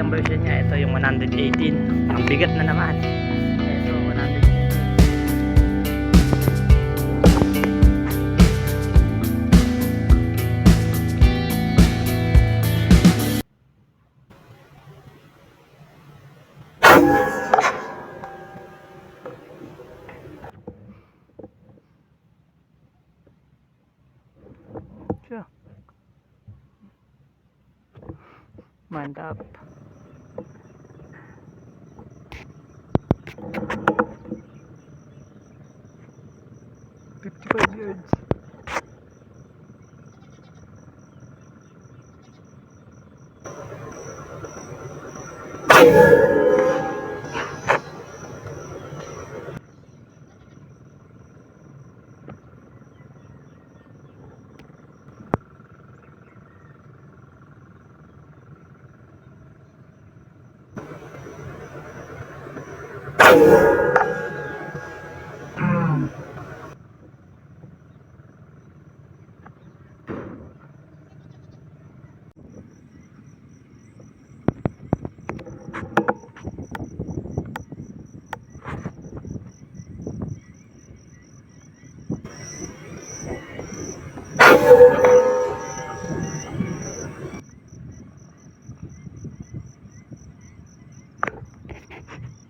yung version niya. Ito yung 118. Ang bigat na naman. Ito 118. Mantap. Yards.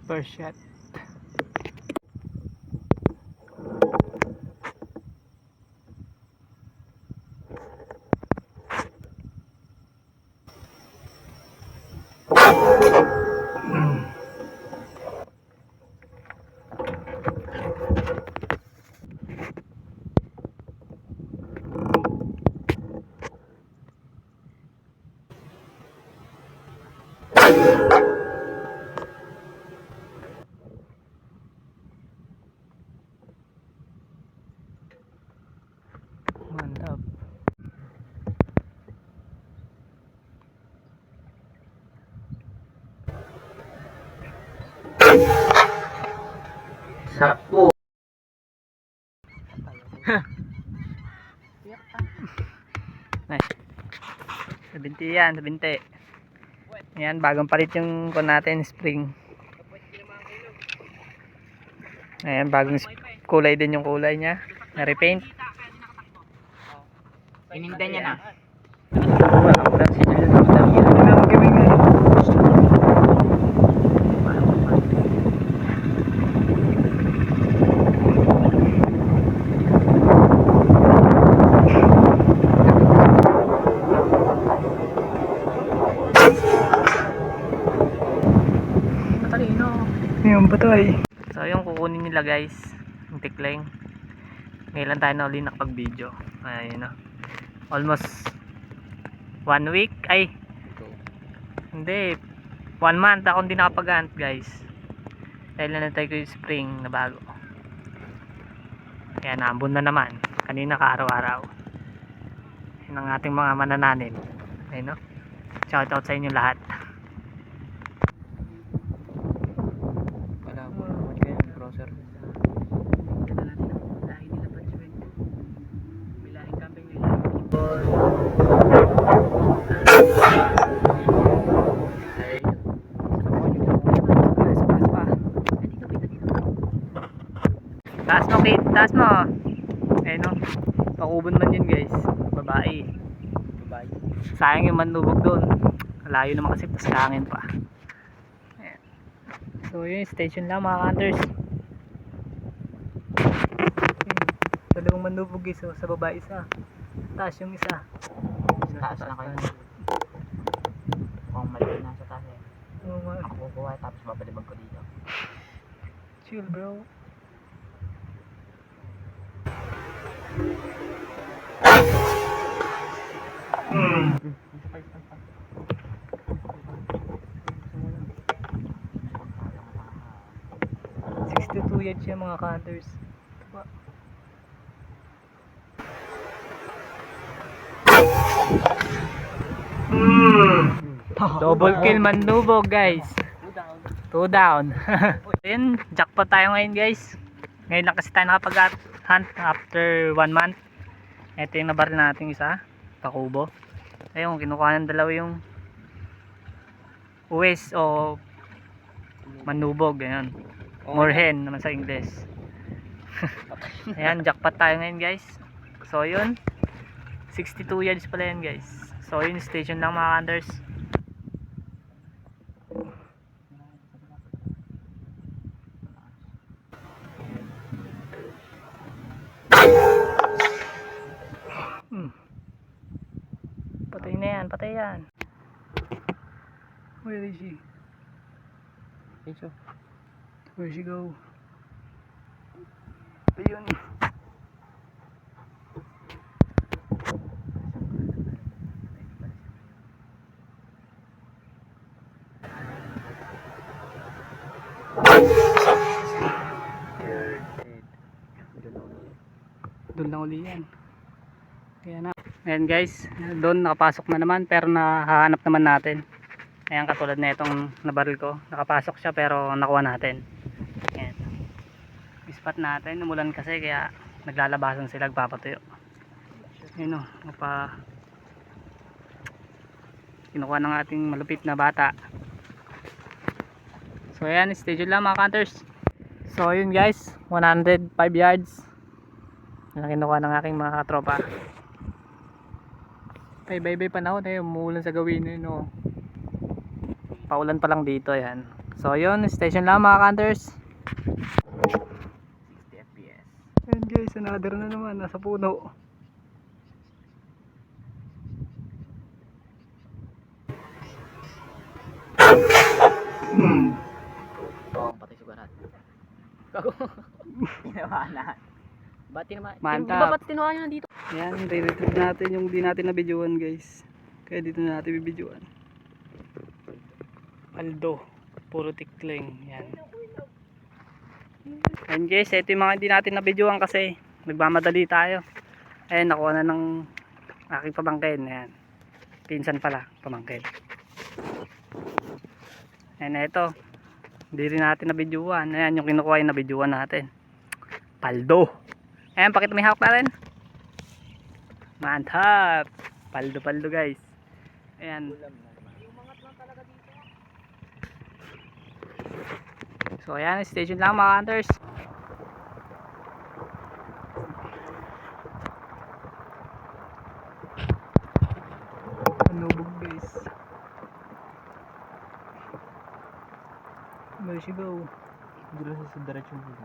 First shot. Mantap. Sapo. Nice. 70 yan, 70. Yan, bagong palit yung kon natin, spring. Ayan, bagong kulay din yung kulay niya. Na-repaint. Ininda niya na. Matalino. Yung batay. So yung kukunin nila guys, yung tikling. Ngayon lang tayo na uli nakapag-video. Ayun na. Almost 1 week. Ay, hindi. 1 month ako hindi nakapag-hunt guys. Dahil nanatay ko yung spring na bago. Kaya naambon na naman. Kanina ka-araw-araw. Yun ang ating mga manananim. Ayun no. Shout out sa inyo lahat. Taas mo Kate, taas mo. Ayun no. Pakubon man yun guys. Babae. Sayang yung manlubog doon. Layo naman kasi tas hangin pa. Ayan. So yun, station lang mga hunters. Dalawang manlubog guys, so, sa baba isa. Taas yung isa. Taas na kayo. Kung mali na sa taas eh. Ako kukuha tapos babalibag ko dito. Chill bro. Hmm. 62 yards siya mga hunters. Double kill manlubog guys. 2 down. Ayun, jackpot tayo ngayon guys. Ngayon lang kasi tayo nakapag-hunt after 1 month. Ito yung nabaril natin isa, kakubo. Ayun, kinukuha ng dalawa yung uwis o manubog, ganyan. Moorhen naman sa English. Ayan, jackpot tayo ngayon guys. So yun, 62 yards pala yan guys. So yun, station lang mga hunters. Patay na yan, patay yan. Where is she? Where she go? Ayun. Doon lang uli yan. Kaya na. Ayan guys, doon nakapasok na naman pero nahahanap naman natin. Ayan, katulad na itong nabaril ko. Nakapasok siya pero nakuha natin. Ayan. Spot natin, umulan kasi kaya naglalabasan sila, nagpapatuyo. Ayan o, kinukuha ng ating malupit na bata. So ayan, stay tuned lang mga hunters. So yun guys, 105 yards na kinukuha ng aking mga tropa. Bye-bye panahon eh, umuulan sa gawin eh, no. Paulan pa lang dito, ayan. So yun, station lang mga hunters. 60 FPS. Ayan guys, another na naman, nasa puno. Oo, patay sugarat. Gago. Tinawanan. Ba't Mantap. ba't tinawanan dito? Ayan, re-retrieve natin yung di natin na-videoan guys. Kaya dito na natin bibidyoan. Aldo, puro tikling. Yan. Ayan guys, ito yung mga hindi natin na-videoan kasi nagmamadali tayo. Ayan, nakuha na ng aking pamangkin. Ayan. Pinsan pala, pamangkin. Ayan, ito. Hindi rin natin na-videoan. Ayan, yung kinukuha yung na-videoan natin. Paldo. Ayan, pakita may hawak na rin. Mantap. Paldo guys. Ayan. So ayan, station lang mga hunters. Nubog guys. Where she go? Dito sa diretsyon dito.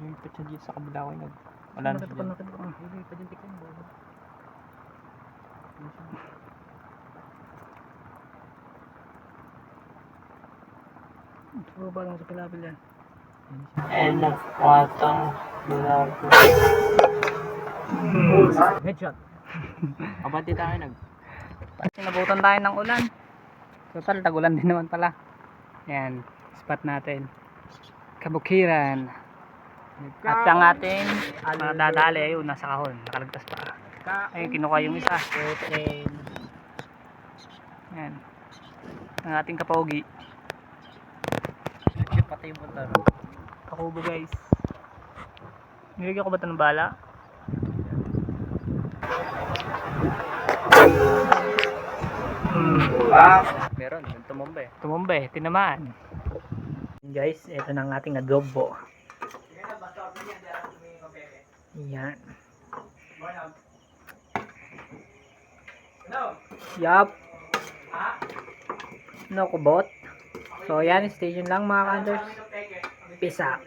Yung pitsa dito sa kabila ko yung wala na siya dyan. Hindi pa dyan tikman mo. Puro ba lang sa pilapil yan? Headshot. Abante tayo Nabutan tayo ng ulan. Total, tagulan din naman pala. Ayan, spot natin. Kabukiran. At ang ating mga dadali, ayun, nasa kahon. Nakalagtas pa. Ayun, kinuha yung isa. Ayan. Ang ating kapogi. Patay yung punta. Kakubo guys. Nilagyan ko ba ito ng bala? Meron, tumombe. Tumumba tinamaan. Guys, ito na ang ating adobo. Yan. Yup. No kubot. So yan, station lang mga hunters. Peace out.